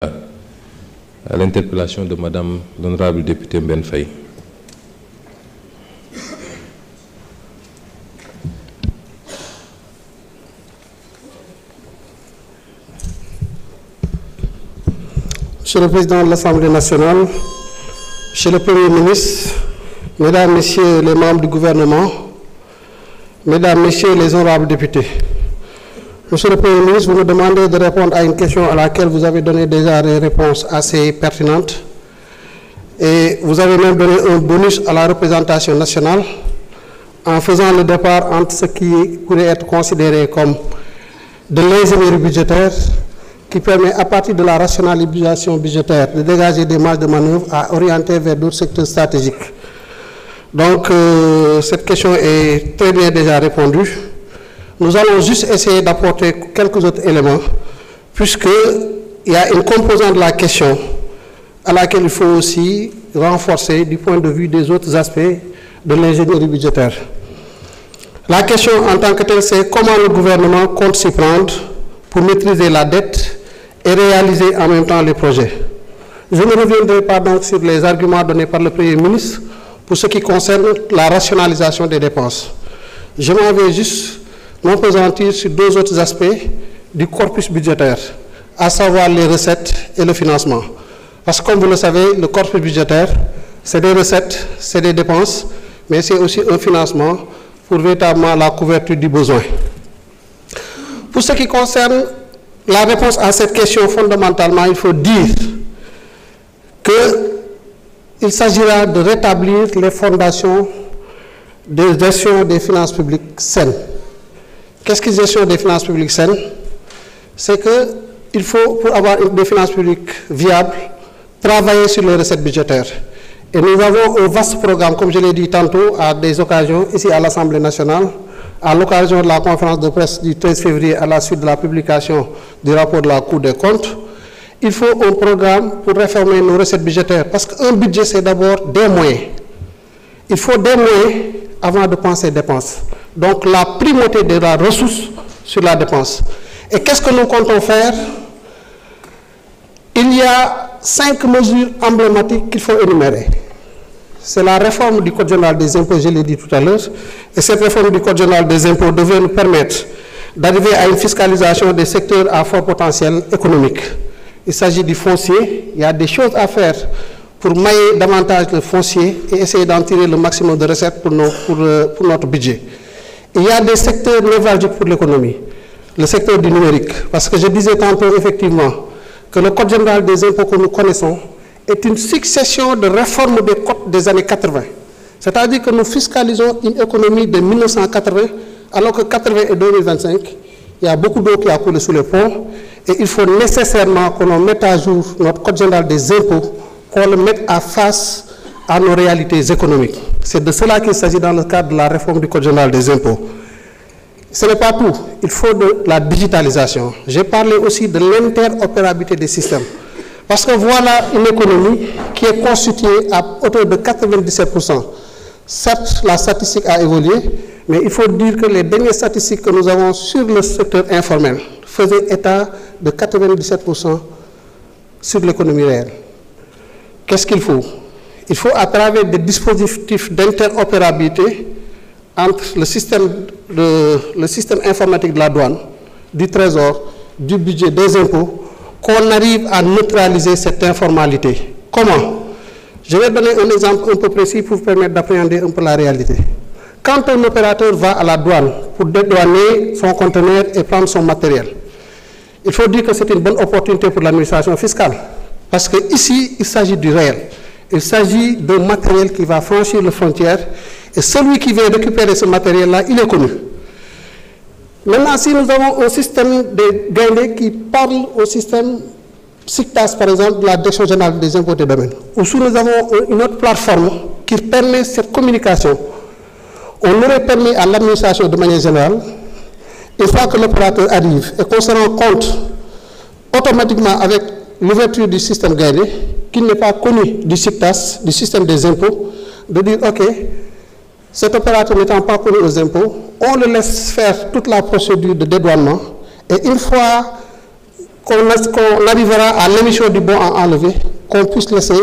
À l'interpellation de Madame l'honorable députée Mbène Faye. Monsieur le Président de l'Assemblée nationale, Monsieur le Premier ministre, Mesdames, Messieurs les membres du gouvernement, Mesdames, Messieurs les honorables députés. Monsieur le Premier ministre, vous me demandez de répondre à une question à laquelle vous avez donné déjà des réponses assez pertinentes. Et vous avez même donné un bonus à la représentation nationale en faisant le départ entre ce qui pourrait être considéré comme de l'ingénierie budgétaire qui permet à partir de la rationalisation budgétaire de dégager des marges de manœuvre à orienter vers d'autres secteurs stratégiques. Donc cette question est très bien déjà répondue. Nous allons juste essayer d'apporter quelques autres éléments, puisqu'il y a une composante de la question à laquelle il faut aussi renforcer du point de vue des autres aspects de l'ingénierie budgétaire. La question en tant que telle, c'est comment le gouvernement compte s'y prendre pour maîtriser la dette et réaliser en même temps les projets. Je ne reviendrai pas donc sur les arguments donnés par le Premier ministre pour ce qui concerne la rationalisation des dépenses. Je m'en vais juste m'appesantir sur deux autres aspects du corpus budgétaire, à savoir les recettes et le financement. Parce que comme vous le savez, le corpus budgétaire, c'est des recettes, c'est des dépenses, mais c'est aussi un financement pour véritablement la couverture du besoin. Pour ce qui concerne la réponse à cette question, fondamentalement, il faut dire qu'il s'agira de rétablir les fondations de gestion des finances publiques saines. Qu'est-ce que gestion des finances publiques saines? C'est qu'il faut, pour avoir des finances publiques viables, travailler sur les recettes budgétaires. Et nous avons un vaste programme, comme je l'ai dit tantôt, à des occasions, ici à l'Assemblée nationale, à l'occasion de la conférence de presse du 13 février, à la suite de la publication du rapport de la Cour des comptes. Il faut un programme pour réformer nos recettes budgétaires, parce qu'un budget, c'est d'abord des moyens. Il faut des moyens avant de penser dépenses. Donc la primauté de la ressource sur la dépense. Et qu'est-ce que nous comptons faire? Il y a 5 mesures emblématiques qu'il faut énumérer. C'est la réforme du Code général des impôts, je l'ai dit tout à l'heure, et cette réforme du Code général des impôts devrait nous permettre d'arriver à une fiscalisation des secteurs à fort potentiel économique. Il s'agit du foncier, il y a des choses à faire pour mailler davantage le foncier et essayer d'en tirer le maximum de recettes pour notre budget. Il y a des secteurs névralgiques pour l'économie, le secteur du numérique, parce que je disais tantôt effectivement que le Code général des impôts que nous connaissons est une succession de réformes des codes des années 80. C'est-à-dire que nous fiscalisons une économie de 1980, alors que 80 et 2025, il y a beaucoup d'eau qui a coulé sous les ponts, et il faut nécessairement que l'on mette à jour notre Code général des impôts, qu'on le mette à face à nos réalités économiques. C'est de cela qu'il s'agit dans le cadre de la réforme du Code général des impôts. Ce n'est pas tout, il faut de la digitalisation. J'ai parlé aussi de l'interopérabilité des systèmes. Parce que voilà une économie qui est constituée à hauteur de 97%. Certes, la statistique a évolué, mais il faut dire que les dernières statistiques que nous avons sur le secteur informel faisaient état de 97% sur l'économie réelle. Qu'est-ce qu'il faut? Il faut, à travers des dispositifs d'interopérabilité entre le système informatique de la douane, du trésor, du budget, des impôts, qu'on arrive à neutraliser cette informalité. Comment? Je vais donner un exemple un peu précis pour vous permettre d'appréhender un peu la réalité. Quand un opérateur va à la douane pour dédouaner son conteneur et prendre son matériel, il faut dire que c'est une bonne opportunité pour l'administration fiscale. Parce qu'ici, il s'agit du réel. Il s'agit d'un matériel qui va franchir les frontières et celui qui vient récupérer ce matériel-là, il est connu. Maintenant, si nous avons un système de guindés qui parle au système SICTAS, par exemple, de la Direction générale des impôts et domaines, ou si nous avons une autre plateforme qui permet cette communication, on aurait permis à l'administration de manière générale, une fois que l'opérateur arrive et qu'on se rend compte automatiquement avec l'ouverture du système guindé, qui n'est pas connu du SICTAS, du système des impôts, de dire, OK, cet opérateur n'étant pas connu aux impôts, on le laisse faire toute la procédure de dédouanement, et une fois qu'on arrivera à l'émission du bon à enlever, qu'on puisse laisser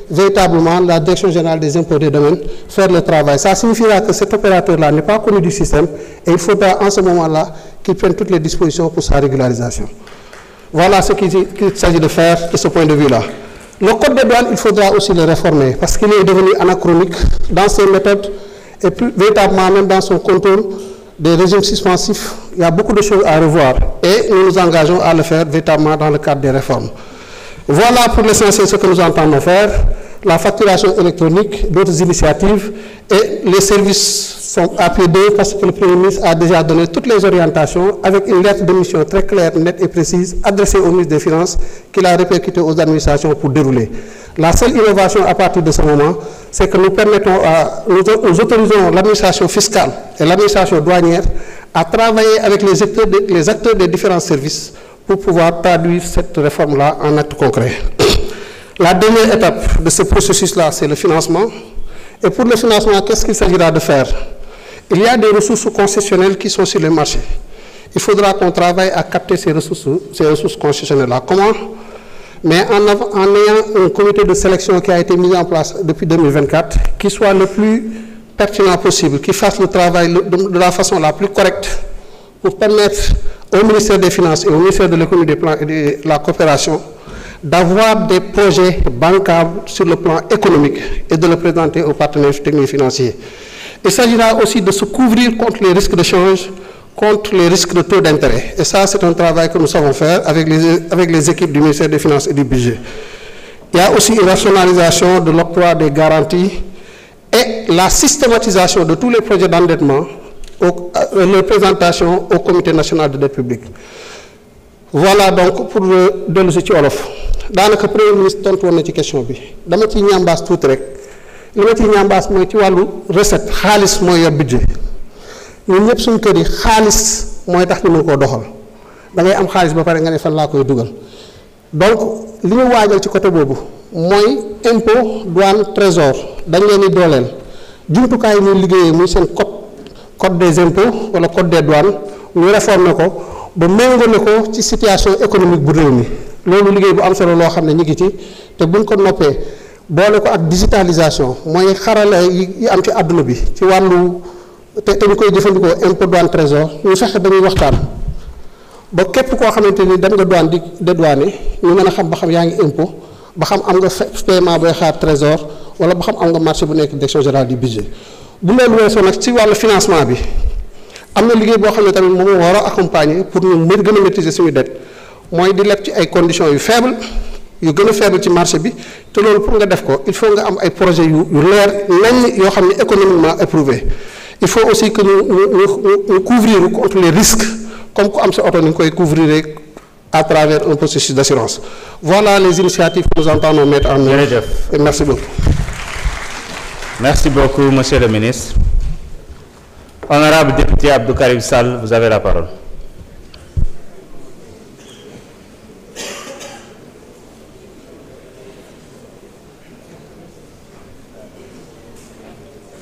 véritablement la Direction générale des impôts et des domaines faire le travail. Ça signifiera que cet opérateur-là n'est pas connu du système et il faudra en ce moment-là qu'il prenne toutes les dispositions pour sa régularisation. Voilà ce qu'il s'agit de faire de ce point de vue-là. Le code des douanes, il faudra aussi le réformer parce qu'il est devenu anachronique dans ses méthodes et plus véritablement même dans son contrôle des régimes suspensifs. Il y a beaucoup de choses à revoir et nous nous engageons à le faire véritablement dans le cadre des réformes. Voilà pour l'essentiel ce que nous entendons faire. La facturation électronique, d'autres initiatives et les services sont à pied d'œuvre parce que le Premier ministre a déjà donné toutes les orientations avec une lettre de mission très claire, nette et précise adressée au ministre des Finances qu'il a répercutée aux administrations pour dérouler. La seule innovation à partir de ce moment, c'est que nous autorisons l'administration fiscale et l'administration douanière à travailler avec les acteurs des différents services pour pouvoir traduire cette réforme-là en actes concrets. La dernière étape de ce processus-là, c'est le financement. Et pour le financement, qu'est-ce qu'il s'agira de faire? Il y a des ressources concessionnelles qui sont sur le marché. Il faudra qu'on travaille à capter ces ressources concessionnelles-là. Comment? Mais en ayant un comité de sélection qui a été mis en place depuis 2024, qui soit le plus pertinent possible, qui fasse le travail de la façon la plus correcte pour permettre au ministère des Finances et au ministère de l'économie, des plans et de la coopération d'avoir des projets bancables sur le plan économique et de le présenter aux partenaires techniques et financiers. Il s'agira aussi de se couvrir contre les risques de change, contre les risques de taux d'intérêt. Et ça, c'est un travail que nous savons faire avec les équipes du ministère des Finances et du Budget. Il y a aussi une rationalisation de l'octroi des garanties et la systématisation de tous les projets d'endettement, leur présentation au Comité national de dette publique. Voilà donc pour dellu si ci olof daanaka Premier ministre tontu woon na ci question bi dama ciy ñambaas tuuti rek li ma ciy ñambaas mooy ci wàllu recette xaalis mooy yor budget ñun ñëpp suñu kër yi xaalis mooy tax ñu mën koo doxal da ngay am xaalis ba pare nga ne fan laa koy dugal donc li ñu waajal ci côté boobu mooy impôt douane trésor dañ leen di dooleel jumtukaay yi ñuy liggéeyee muy seen code des impôts wala code des douanes ñu réformer ko ba méngale ko ci situation économique bu réew mi loolu liggéey bu am solo loo xam ne ñu ngi ci te buñ ko noppee boole ko ak digitalisation mooy xarala yi am ci àdduna bi ci wàllu te ñu koy jëfandikoo impôt douane trésor ñu fexe dañuy waxtaan ba képp koo xamante ni dem nga douane di dédouaner ñu mën a xam ba xam yaa ngi impôt ba xam am nga paiement booy xaar trésor wala ba xam am nga marché bu nekk direction générale du budget bu loolu weesoo nag ci wàllu financement bi am na liggéey boo xam ne tamit moom war a accompagner pour ñu gën a maîtriser suñu dette mooy di leb ci ay conditions yu faible yu gën a faible ci marché bi te loolu pour nga def ko il faut nga am ay projets yu leer nañ yoo xam ne économiquement éprouvé il faut aussi que ñu couvrir contre les risques comme ku am sa oto ni nga koy couvrir à travers un processus d'assurance. Voilà les initiatives que nous entendons mettre en œuvre. Et merci beaucoup. Merci beaucoup, Monsieur le Ministre. Honorable député Abdou Karim Sall, vous avez la parole.